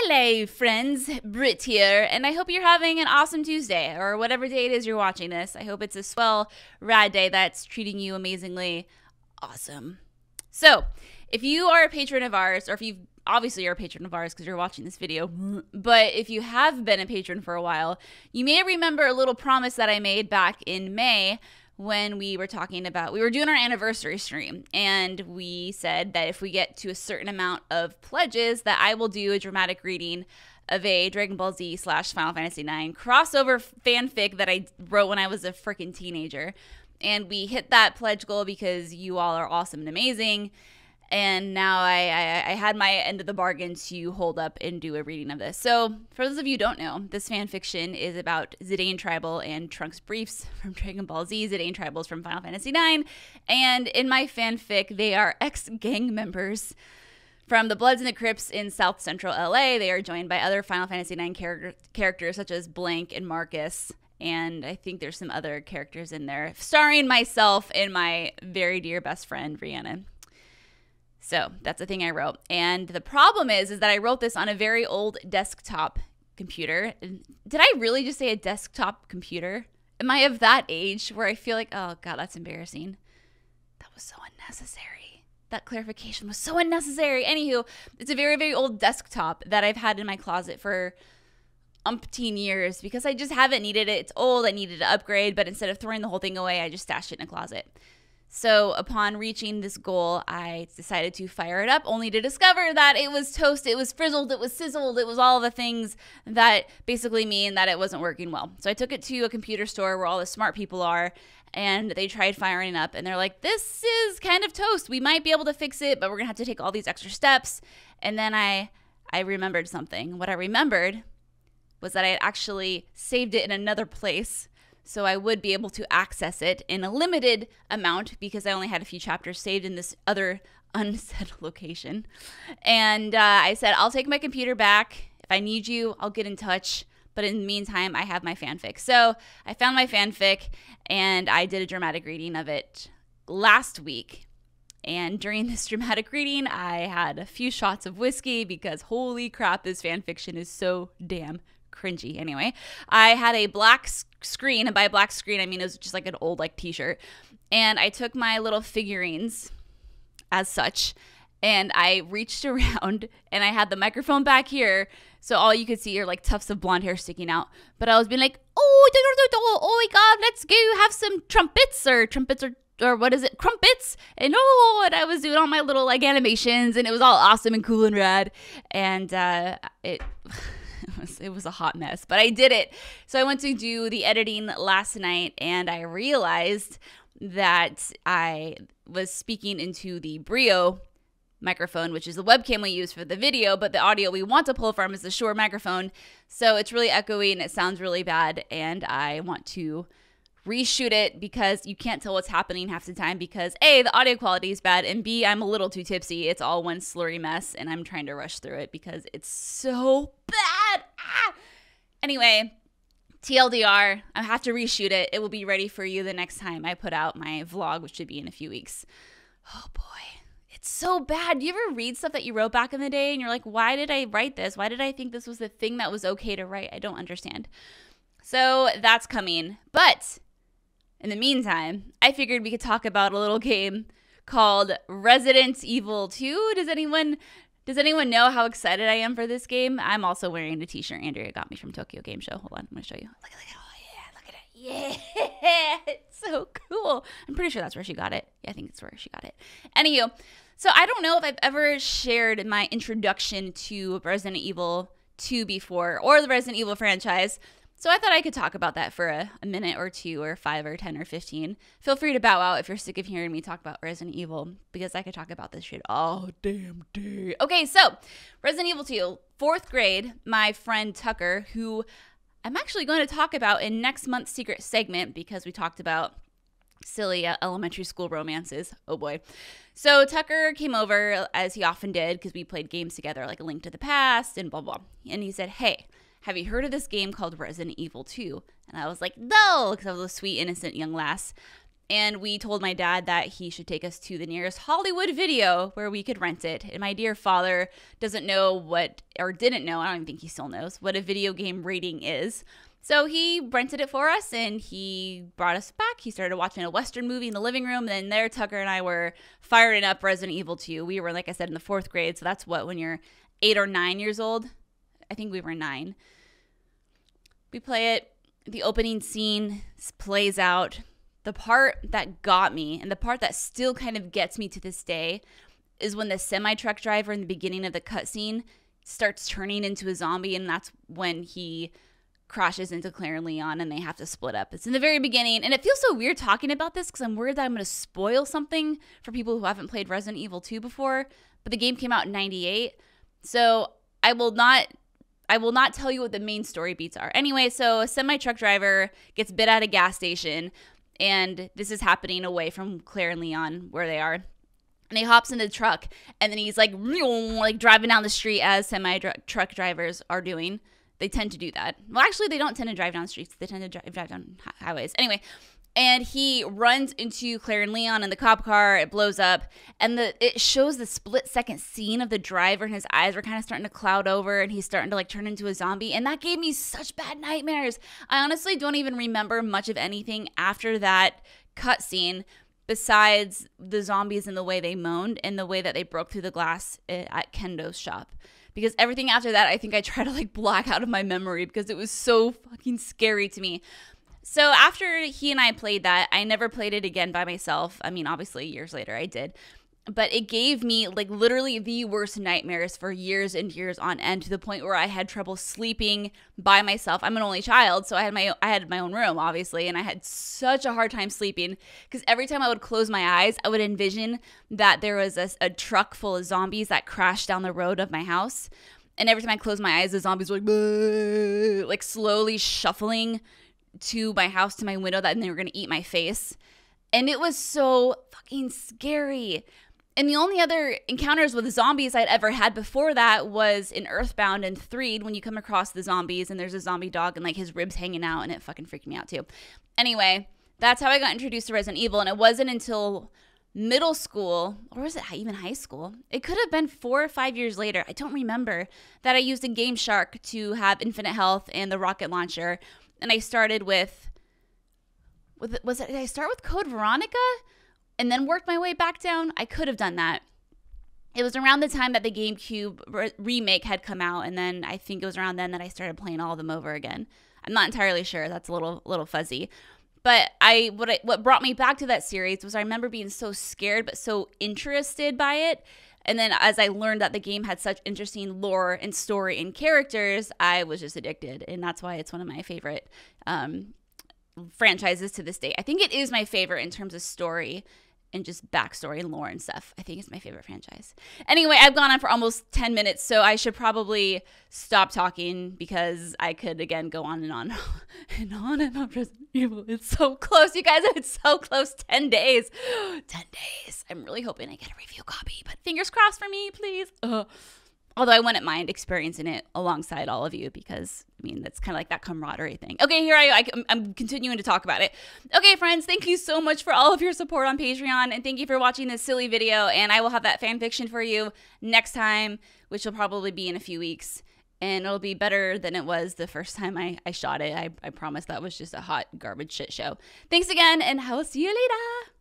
Hello friends, Britt here, and I hope you're having an awesome Tuesday, or whatever day it is you're watching this. I hope it's a swell, rad day that's treating you amazingly awesome. So, if you are a patron of ours, or if you obviously you're a patron of ours because you're watching this video, but if you have been a patron for a while, you may remember a little promise that I made back in May when we were talking about, we were doing our anniversary stream, and we said that if we get to a certain amount of pledges that I will do a dramatic reading of a Dragon Ball Z / Final Fantasy IX crossover fanfic that I wrote when I was a freaking teenager. And we hit that pledge goal because you all are awesome and amazing. And now I had my end of the bargain to hold up and do a reading of this. So, for those of you who don't know, this fan fiction is about Zidane Tribal and Trunks Briefs from Dragon Ball Z, Zidane Tribals from Final Fantasy IX. And in my fanfic, they are ex-gang members from the Bloods and the Crips in South Central LA. They are joined by other Final Fantasy IX characters such as Blank and Marcus. And I think there's some other characters in there, starring myself and my very dear best friend, Rihanna. So that's the thing I wrote. And the problem is that I wrote this on a very old desktop computer. Did I really just say a desktop computer? Am I of that age where I feel like, oh God, that's embarrassing. That was so unnecessary. That clarification was so unnecessary. Anywho, it's a very, very old desktop that I've had in my closet for umpteen years because I just haven't needed it. It's old. I needed to upgrade, but instead of throwing the whole thing away, I just stashed it in a closet. So upon reaching this goal, I decided to fire it up, only to discover that it was toast, it was frizzled, it was sizzled, it was all the things that basically mean that it wasn't working well. So I took it to a computer store where all the smart people are, and they tried firing it up, and they're like, this is kind of toast. We might be able to fix it, but we're going to have to take all these extra steps. And then I remembered something. What I remembered was that I had actually saved it in another place, so I would be able to access it in a limited amount because I only had a few chapters saved in this other unsaid location. And I said, I'll take my computer back. If I need you, I'll get in touch. But in the meantime, I have my fanfic. So I found my fanfic, and I did a dramatic reading of it last week. And during this dramatic reading, I had a few shots of whiskey because holy crap, this fanfiction is so damn cringy. Anyway, I had a black screen, and by black screen I mean it was just like an old t-shirt, and I took my little figurines as such, and I reached around, and I had the microphone back here, so all you could see are tufts of blonde hair sticking out, but I was being like, oh my god, let's go have some trumpets or what is it, crumpets, and and I was doing all my little animations, and it was all awesome and cool and rad, and it was a hot mess, but I did it. So I went to do the editing last night, and I realized that I was speaking into the Brio microphone, which is the webcam we use for the video, but the audio we want to pull from is the Shure microphone. So it's really echoey and it sounds really bad, and I want to reshoot it because you can't tell what's happening half the time because A, the audio quality is bad, and B, I'm a little too tipsy. It's all one slurry mess, and I'm trying to rush through it because it's so bad. Anyway, TLDR, I have to reshoot it. It will be ready for you the next time I put out my vlog, which should be in a few weeks. Oh boy, it's so bad. Do you ever read stuff that you wrote back in the day and you're like, why did I write this? Why did I think this was the thing that was okay to write? I don't understand. So that's coming, but in the meantime, I figured we could talk about a little game called Resident Evil 2. Does anyone know how excited I am for this game? I'm also wearing a t-shirt Andrea got me from Tokyo Game Show. Hold on, I'm going to show you. Look at it. Oh, yeah, look at it. Yeah, it's so cool. I'm pretty sure that's where she got it. Yeah, I think it's where she got it. Anywho, so I don't know if I've ever shared my introduction to Resident Evil 2 before, or the Resident Evil franchise. So I thought I could talk about that for a minute or two or 5 or 10 or 15. Feel free to bow out if you're sick of hearing me talk about Resident Evil, because I could talk about this shit all damn day. Okay, so Resident Evil 2, 4th grade, my friend Tucker, who I'm actually going to talk about in next month's secret segment because we talked about silly elementary school romances. Oh boy. So Tucker came over, as he often did, because we played games together, like A Link to the Past and blah, blah. And he said, hey, have you heard of this game called Resident Evil 2? And I was like, no, because I was a sweet, innocent young lass. And we told my dad that he should take us to the nearest Hollywood Video where we could rent it. And my dear father doesn't know what, or didn't know, I don't even think he still knows, what a video game rating is. So he rented it for us and he brought us back. He started watching a Western movie in the living room. And there, Tucker and I were firing up Resident Evil 2. We were, like I said, in the 4th grade. So that's what, when you're 8 or 9 years old? I think we were 9. We play it. The opening scene plays out. The part that got me, and the part that still kind of gets me to this day, is when the semi-truck driver in the beginning of the cutscene starts turning into a zombie, and that's when he crashes into Claire and Leon, and they have to split up. It's in the very beginning, and it feels so weird talking about this because I'm worried that I'm going to spoil something for people who haven't played Resident Evil 2 before, but the game came out in 98, so I will not tell you what the main story beats are. Anyway, so a semi-truck driver gets bit at a gas station, and this is happening away from Claire and Leon where they are. And he hops into the truck, and then he's like driving down the street as semi-truck drivers are doing. They tend to do that. Well, actually, they don't tend to drive down streets. They tend to drive down highways. Anyway, and he runs into Claire and Leon in the cop car. It blows up, and it shows the split-second scene of the driver, and his eyes were kind of starting to cloud over, and he's starting to like turn into a zombie, and that gave me such bad nightmares. I honestly don't even remember much of anything after that cutscene besides the zombies and the way they moaned and the way that they broke through the glass at Kendo's shop. Because everything after that, I think I try to like black out of my memory because it was so fucking scary to me. So after he and I played that, I never played it again by myself. I mean, obviously years later I did. But it gave me like literally the worst nightmares for years and years on end, to the point where I had trouble sleeping by myself. I'm an only child, so I had my own room, obviously, and I had such a hard time sleeping because every time I would close my eyes, I would envision that there was a truck full of zombies that crashed down the road of my house. And every time I closed my eyes, the zombies were like slowly shuffling to my house, to my window, that they were going to eat my face. And it was so fucking scary. And the only other encounters with zombies I'd ever had before that was in Earthbound and 3, when you come across the zombies and there's a zombie dog and like his ribs hanging out, and it fucking freaked me out too. Anyway, that's how I got introduced to Resident Evil, and it wasn't until middle school, or was it even high school? It could have been 4 or 5 years later, I don't remember, that I used a Game Shark to have infinite health and the rocket launcher. And I started with did I start with Code Veronica and then worked my way back down? I could have done that. It was around the time that the GameCube remake had come out, and then I think it was around then that I started playing all of them over again. I'm not entirely sure. That's a little fuzzy. But what brought me back to that series was I remember being so scared but so interested by it. And then as I learned that the game had such interesting lore and story and characters, I was just addicted. And that's why it's one of my favorite franchises to this day. I think it is my favorite in terms of story and just backstory and lore and stuff. I think it's my favorite franchise. Anyway, I've gone on for almost 10 minutes, so I should probably stop talking because I could, again, go on and on and on and on. Resident Evil, it's so close, you guys. It's so close. 10 days. 10 days. I'm really hoping I get a review copy, but fingers crossed for me, please. Although I wouldn't mind experiencing it alongside all of you because, I mean, that's kind of like that camaraderie thing. Okay, here I'm continuing to talk about it. Okay, friends, thank you so much for all of your support on Patreon, and thank you for watching this silly video, and I will have that fan fiction for you next time, which will probably be in a few weeks, and it'll be better than it was the first time I shot it. I promise that was just a hot garbage shit show. Thanks again, and I will see you later.